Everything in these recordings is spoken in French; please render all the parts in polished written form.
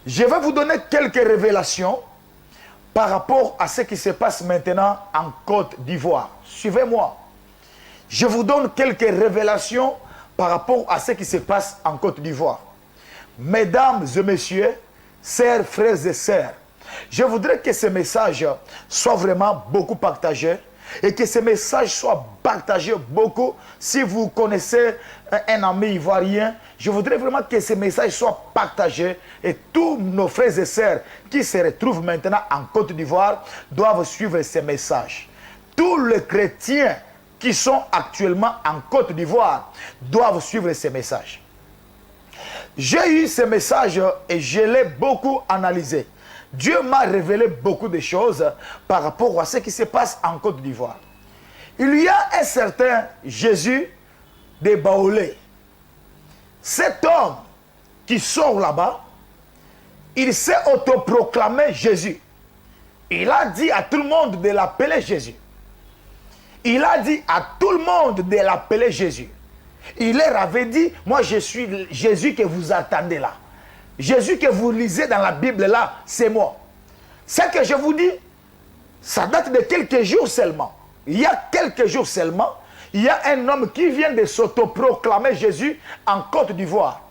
Je vais vous donner quelques révélations par rapport à ce qui se passe maintenant en Côte d'Ivoire. Suivez-moi. Je vous donne quelques révélations par rapport à ce qui se passe en Côte d'Ivoire. Mesdames et messieurs, sœurs, frères et sœurs, je voudrais que ce message soit vraiment beaucoup partagé et que ce message soit partagé beaucoup. Si vous connaissez un ami ivoirien, je voudrais vraiment que ce message soit partagé et tous nos frères et sœurs qui se retrouvent maintenant en Côte d'Ivoire doivent suivre ce message. Tous les chrétiens qui sont actuellement en Côte d'Ivoire doivent suivre ce message. J'ai eu ce message et je l'ai beaucoup analysé. Dieu m'a révélé beaucoup de choses par rapport à ce qui se passe en Côte d'Ivoire. Il y a un certain Jésus de Baolé. Cet homme qui sort là-bas, il s'est autoproclamé Jésus. Il a dit à tout le monde de l'appeler Jésus. Il a dit à tout le monde de l'appeler Jésus. Il leur avait dit, moi je suis Jésus que vous attendez là. Jésus que vous lisez dans la Bible là, c'est moi. Ce que je vous dis, ça date de quelques jours seulement. Il y a quelques jours seulement, il y a un homme qui vient de s'autoproclamer Jésus en Côte d'Ivoire.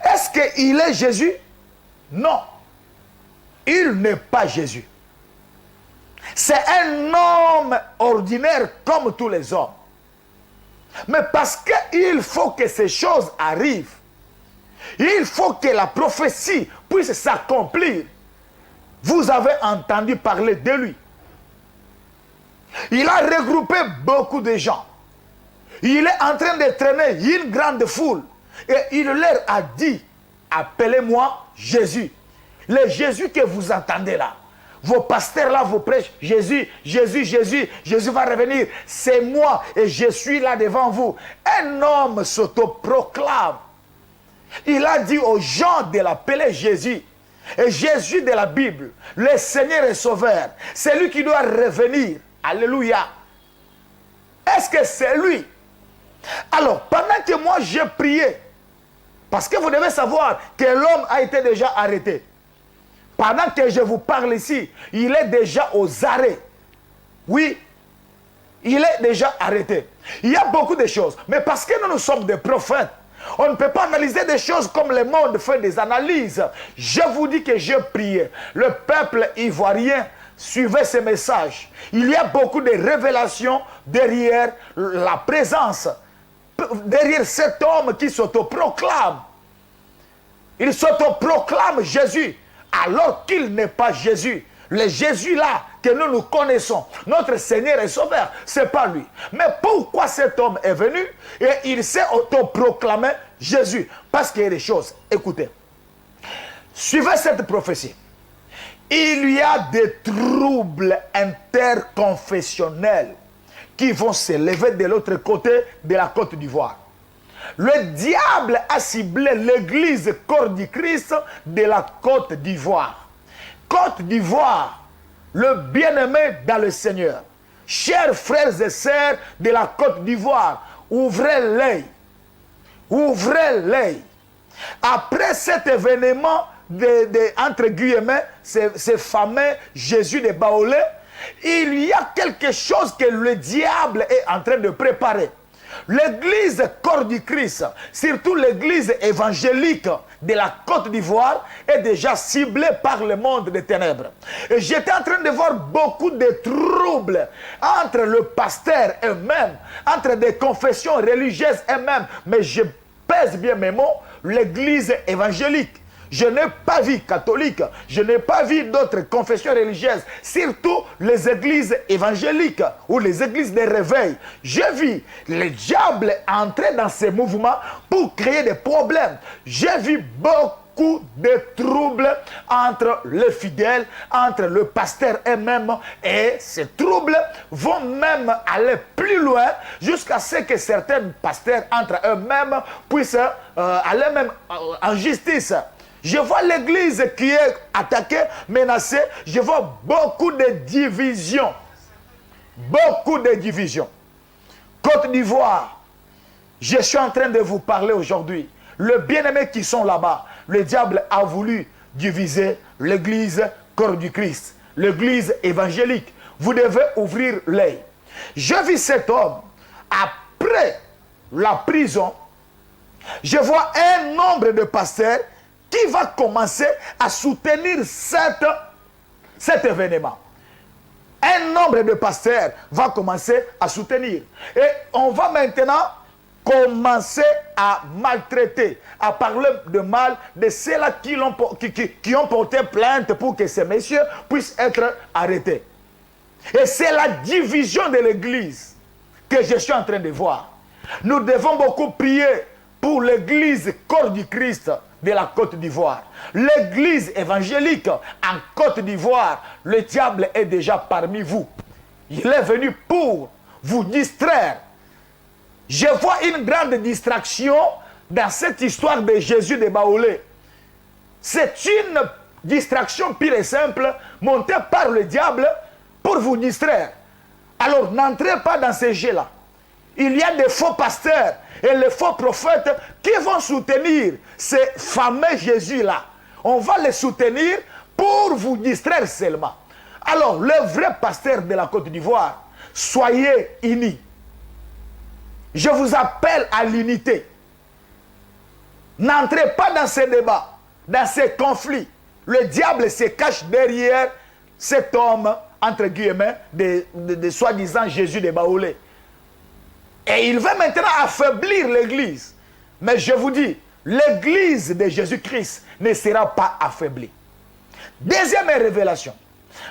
Est-ce qu'il est Jésus? Non. Il n'est pas Jésus. C'est un homme ordinaire comme tous les hommes. Mais parce qu'il faut que ces choses arrivent, il faut que la prophétie puisse s'accomplir. Vous avez entendu parler de lui. Il a regroupé beaucoup de gens. Il est en train de traîner une grande foule. Et il leur a dit, appelez-moi Jésus. Le Jésus que vous entendez là. Vos pasteurs là vous prêchent Jésus, Jésus, Jésus, Jésus va revenir. C'est moi et je suis là devant vous. Un homme s'autoproclame. Il a dit aux gens de l'appeler Jésus. Et Jésus de la Bible, le Seigneur est sauveur. C'est lui qui doit revenir. Alléluia. Est-ce que c'est lui? Alors, pendant que moi j'ai prié, parce que vous devez savoir que l'homme a été déjà arrêté. Pendant que je vous parle ici, il est déjà aux arrêts. Oui, il est déjà arrêté. Il y a beaucoup de choses. Mais parce que nous sommes des prophètes, on ne peut pas analyser des choses comme le monde fait des analyses. Je vous dis que j'ai prié. Le peuple ivoirien suivait ce message. Il y a beaucoup de révélations derrière la présence, derrière cet homme qui s'autoproclame. Il s'autoproclame Jésus, alors qu'il n'est pas Jésus. Le Jésus là que nous connaissons, notre Seigneur et Sauveur, ce n'est pas lui. Mais pourquoi cet homme est venu et il s'est autoproclamé Jésus? Parce qu'il y a des choses. Écoutez, suivez cette prophétie. Il y a des troubles interconfessionnels qui vont s'élever de l'autre côté de la Côte d'Ivoire. Le diable a ciblé l'église corps du Christ de la Côte d'Ivoire. Côte d'Ivoire, le bien-aimé dans le Seigneur. Chers frères et sœurs de la Côte d'Ivoire, ouvrez l'œil. Ouvrez l'œil. Après cet événement, entre guillemets, ce fameux Jésus de Baolé, il y a quelque chose que le diable est en train de préparer. L'église corps du Christ, surtout l'église évangélique de la Côte d'Ivoire, est déjà ciblée par le monde des ténèbres. Et j'étais en train de voir beaucoup de troubles entre le pasteur eux-mêmes, entre des confessions religieuses eux-mêmes. Mais je pèse bien mes mots, l'église évangélique. Je n'ai pas vu catholique, je n'ai pas vu d'autres confessions religieuses, surtout les églises évangéliques ou les églises de réveil. J'ai vu le diable entrer dans ces mouvements pour créer des problèmes. J'ai vu beaucoup de troubles entre les fidèles, entre le pasteur eux-mêmes, et ces troubles vont même aller plus loin jusqu'à ce que certains pasteurs entre eux-mêmes puissent aller même en justice. Je vois l'église qui est attaquée, menacée. Je vois beaucoup de divisions. Beaucoup de divisions. Côte d'Ivoire, je suis en train de vous parler aujourd'hui. le bien-aimé qui sont là-bas, le diable a voulu diviser l'église corps du Christ, l'église évangélique. Vous devez ouvrir l'œil. Je vis cet homme après la prison. Je vois un nombre de pasteurs qui va commencer à soutenir cet événement. Un nombre de pasteurs va commencer à soutenir. Et on va maintenant commencer à maltraiter, à parler de mal de ceux-là qui ont porté plainte pour que ces messieurs puissent être arrêtés. Et c'est la division de l'Église que je suis en train de voir. Nous devons beaucoup prier pour l'Église corps du Christ de la Côte d'Ivoire. L'Église évangélique en Côte d'Ivoire, le diable est déjà parmi vous. Il est venu pour vous distraire. Je vois une grande distraction dans cette histoire de Jésus de Baoulé. C'est une distraction pure et simple montée par le diable pour vous distraire. Alors n'entrez pas dans ces jeux-là. Il y a des faux pasteurs et les faux prophètes qui vont soutenir ces fameux Jésus-là. On va les soutenir pour vous distraire seulement. Alors, les vrais pasteurs de la Côte d'Ivoire, soyez unis. Je vous appelle à l'unité. N'entrez pas dans ces débats, dans ces conflits. Le diable se cache derrière cet homme, entre guillemets, de soi-disant Jésus de Baoulé. Et il va maintenant affaiblir l'Église. Mais je vous dis, l'Église de Jésus-Christ ne sera pas affaiblie. Deuxième révélation.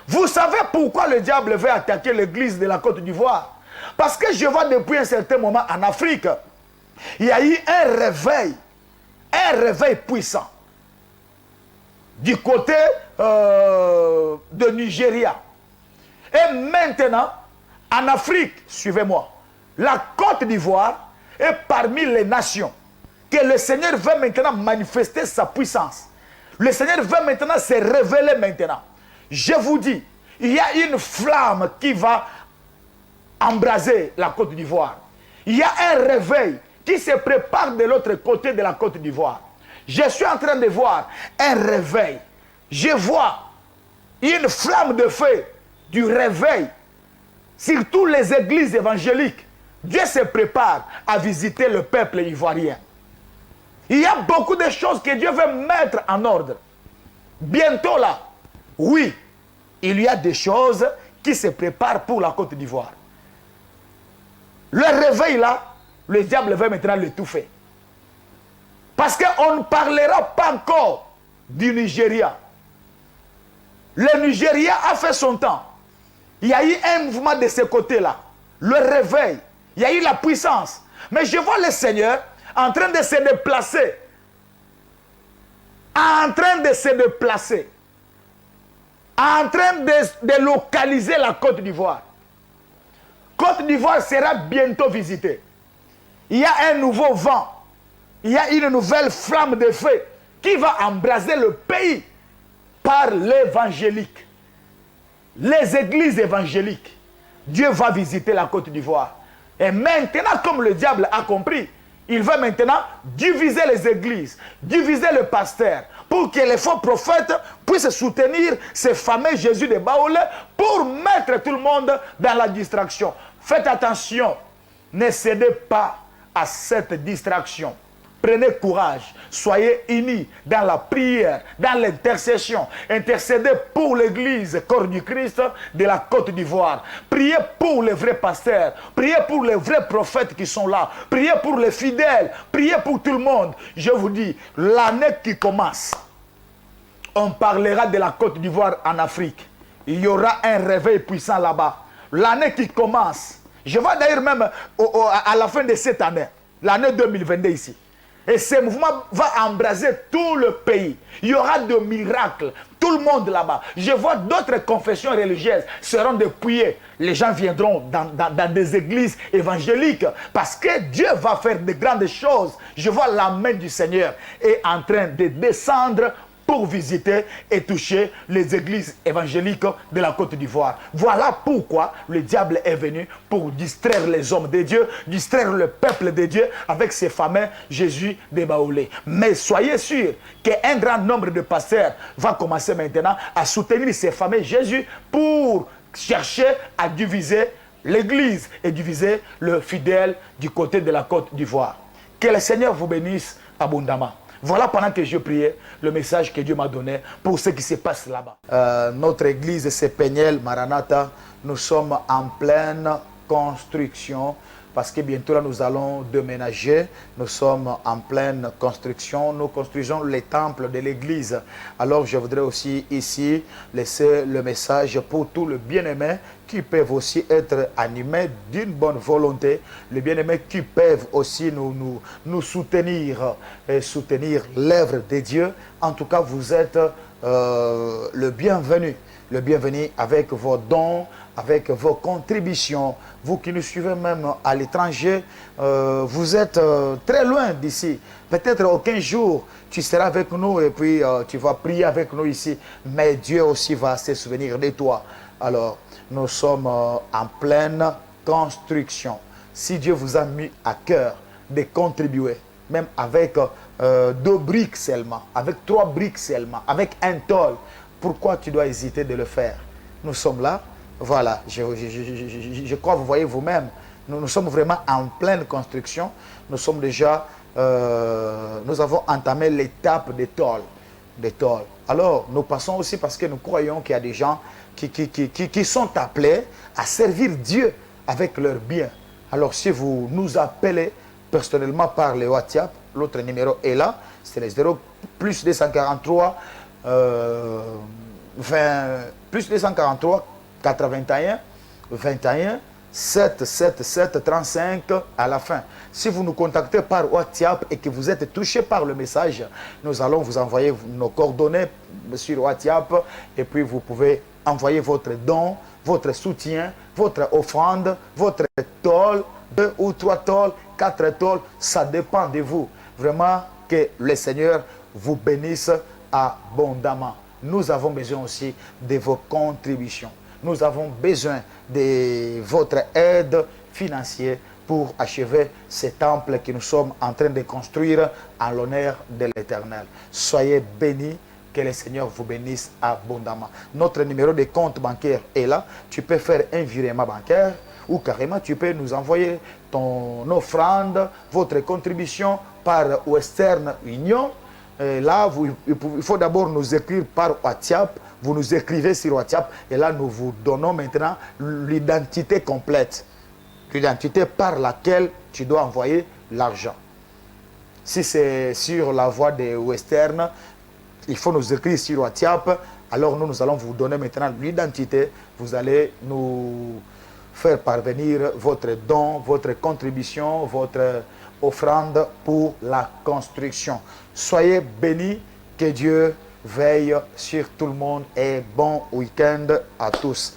Vous savez pourquoi le diable veut attaquer l'Église de la Côte d'Ivoire? Parce que je vois depuis un certain moment en Afrique, il y a eu un réveil puissant du côté de Nigeria. Et maintenant, en Afrique, suivez-moi, la Côte d'Ivoire est parmi les nations que le Seigneur veut maintenant manifester sa puissance. Le Seigneur veut maintenant se révéler maintenant. Je vous dis, il y a une flamme qui va embraser la Côte d'Ivoire. Il y a un réveil qui se prépare de l'autre côté de la Côte d'Ivoire. Je suis en train de voir un réveil. Je vois une flamme de feu du réveil sur toutes les églises évangéliques. Dieu se prépare à visiter le peuple ivoirien. Il y a beaucoup de choses que Dieu veut mettre en ordre. Bientôt là, oui, il y a des choses qui se préparent pour la Côte d'Ivoire. Le réveil là, le diable veut maintenant l'étouffer. Parce qu'on ne parlera pas encore du Nigeria. Le Nigeria a fait son temps. Il y a eu un mouvement de ce côté-là. Le réveil. Il y a eu la puissance. Mais je vois le Seigneur en train de se déplacer. En train de se déplacer. En train de localiser la Côte d'Ivoire. Côte d'Ivoire sera bientôt visitée. Il y a un nouveau vent. Il y a une nouvelle flamme de feu qui va embraser le pays par l'évangélique. Les églises évangéliques. Dieu va visiter la Côte d'Ivoire. Et maintenant, comme le diable a compris, il va maintenant diviser les églises, diviser le pasteur, pour que les faux prophètes puissent soutenir ces fameux Jésus de Baoulé pour mettre tout le monde dans la distraction. Faites attention, ne cédez pas à cette distraction. Prenez courage, soyez unis dans la prière, dans l'intercession. Intercédez pour l'église corps du Christ de la Côte d'Ivoire. Priez pour les vrais pasteurs, priez pour les vrais prophètes qui sont là, priez pour les fidèles, priez pour tout le monde. Je vous dis, l'année qui commence, on parlera de la Côte d'Ivoire en Afrique. Il y aura un réveil puissant là-bas. L'année qui commence, je vois d'ailleurs même à la fin de cette année, l'année 2022 ici. Et ce mouvement va embraser tout le pays. Il y aura des miracles. Tout le monde là-bas. Je vois d'autres confessions religieuses seront dépouillées. Les gens viendront dans des églises évangéliques. Parce que Dieu va faire de grandes choses. Je vois la main du Seigneur est en train de descendre pour pour visiter et toucher les églises évangéliques de la Côte d'Ivoire. Voilà pourquoi le diable est venu pour distraire les hommes de Dieu, distraire le peuple de Dieu avec ces fameux Jésus de Baoulé. Mais soyez sûrs qu'un grand nombre de pasteurs va commencer maintenant à soutenir ces fameux Jésus pour chercher à diviser l'église et diviser le fidèle du côté de la Côte d'Ivoire. Que le Seigneur vous bénisse abondamment. Voilà pendant que je priais le message que Dieu m'a donné pour ce qui se passe là-bas. Notre église, c'est Peniel Maranatha. Nous sommes en pleine construction parce que bientôt là, nous allons déménager. Nous sommes en pleine construction. Nous construisons les temples de l'église. Alors, je voudrais aussi ici laisser le message pour tous les bien-aimés qui peuvent aussi être animés d'une bonne volonté. Les bien-aimés qui peuvent aussi nous soutenir et soutenir l'œuvre de Dieu. En tout cas, vous êtes le bienvenu. Le bienvenu avec vos dons, avec vos contributions. Vous qui nous suivez même à l'étranger, vous êtes très loin d'ici. Peut-être aucun jour, tu seras avec nous et puis tu vas prier avec nous ici. Mais Dieu aussi va se souvenir de toi. Alors, nous sommes en pleine construction. Si Dieu vous a mis à cœur de contribuer, même avec 2 briques seulement, avec 3 briques seulement, avec un tôle, pourquoi tu dois hésiter de le faire? Nous sommes là. Voilà, je crois, vous voyez vous-même, nous sommes vraiment en pleine construction. Nous sommes déjà, nous avons entamé l'étape des tôles. Alors, nous passons aussi parce que nous croyons qu'il y a des gens qui sont appelés à servir Dieu avec leurs biens. Alors, si vous nous appelez personnellement par le WhatsApp, l'autre numéro est là, c'est le 0 plus 243 plus 243 81 21 777 35 à la fin. Si vous nous contactez par WhatsApp et que vous êtes touché par le message, nous allons vous envoyer nos coordonnées sur WhatsApp et puis vous pouvez envoyer votre don, votre soutien, votre offrande, votre tôle, 2 ou 3 tôles, 4 tôles, ça dépend de vous. Vraiment que le Seigneur vous bénisse abondamment. Nous avons besoin aussi de vos contributions. Nous avons besoin de votre aide financière pour achever ce temple que nous sommes en train de construire en l'honneur de l'Éternel. Soyez bénis, que le Seigneur vous bénisse abondamment. Notre numéro de compte bancaire est là. Tu peux faire un virement bancaire ou carrément tu peux nous envoyer ton offrande, votre contribution par Western Union. Et là, il faut d'abord nous écrire par WhatsApp. Vous nous écrivez sur WhatsApp et là, nous vous donnons maintenant l'identité complète. L'identité par laquelle tu dois envoyer l'argent. Si c'est sur la voie de Western, il faut nous écrire sur WhatsApp. Alors nous allons vous donner maintenant l'identité. Vous allez nous faire parvenir votre don, votre contribution, votre offrande pour la construction. Soyez bénis, que Dieu veille sur tout le monde et bon week-end à tous.